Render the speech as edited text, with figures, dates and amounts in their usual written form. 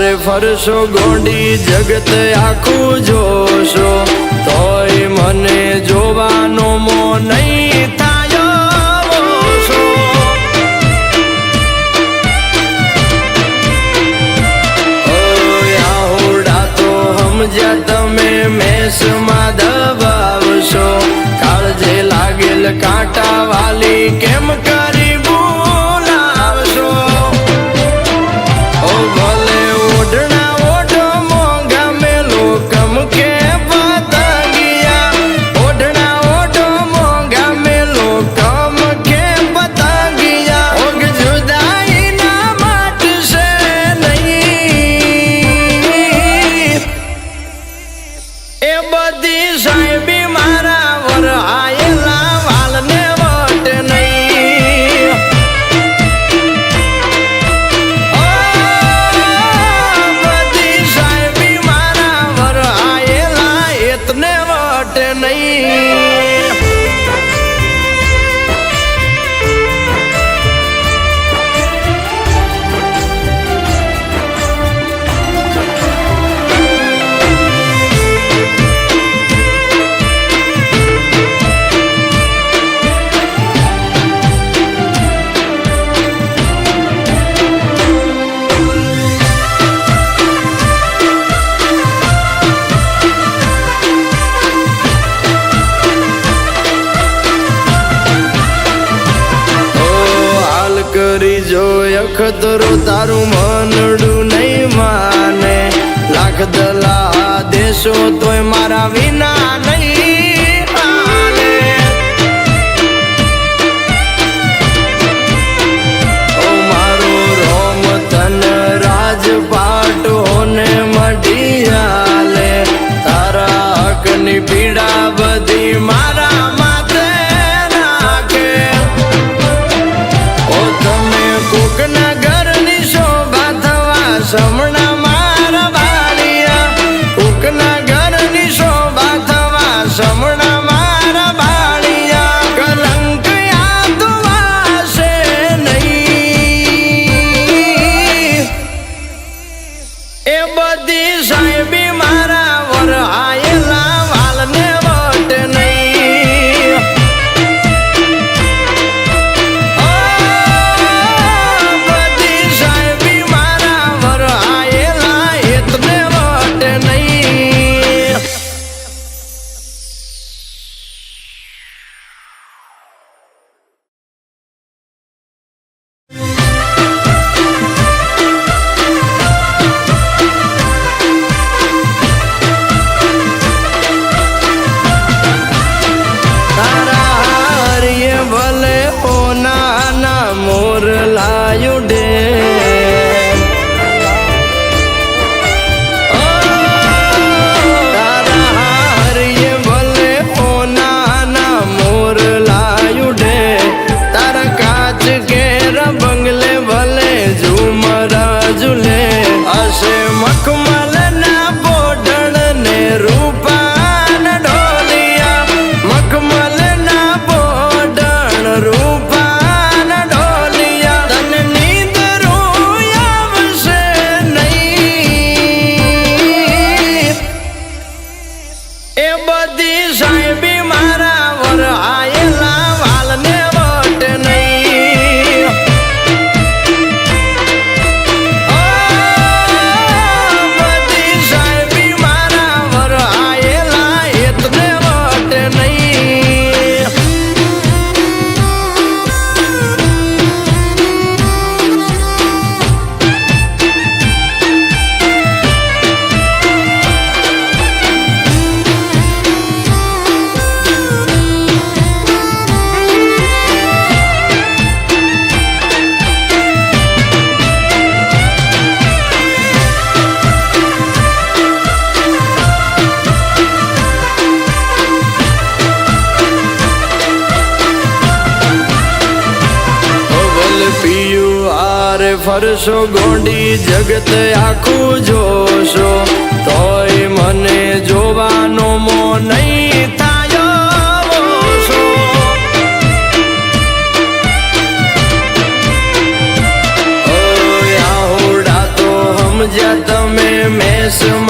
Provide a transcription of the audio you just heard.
ફરશો ગોંડી જગત આખું જોશો તોય મને જોવાનો મો નહીં થાય ઓછો. આહોડા તો સમજ્યા તમે મેસમાં દબાવશો કાળજે લાગેલ કાંટા વાલી કેમ કરી જો અખતરો તારું મનડું નહીં માને લાખ દલા દેશો તોય મારા વિના નહીં હાલે. ઓ મારો રોમ તન રાજપાટ હોને મઢી હાલે તારા હકની પીડા બધી મારા માથે નાખે. કોકના ઘરની શોભા થવા સમણા મારા બાળિયા કોકના ઘરની શોભા થવા સમણા મારા બાળિયા કલંક યાદ વાસે નહીં એ બધી સાહેબી મારા વરહાયેલા વાલને વટ નહીં. ફરશો ગોંડી જગત આખું જોશો તોય મને જોવાનો મો નહીં થાય ઓછો. આહોડા તો સમજ્યા ગણેશ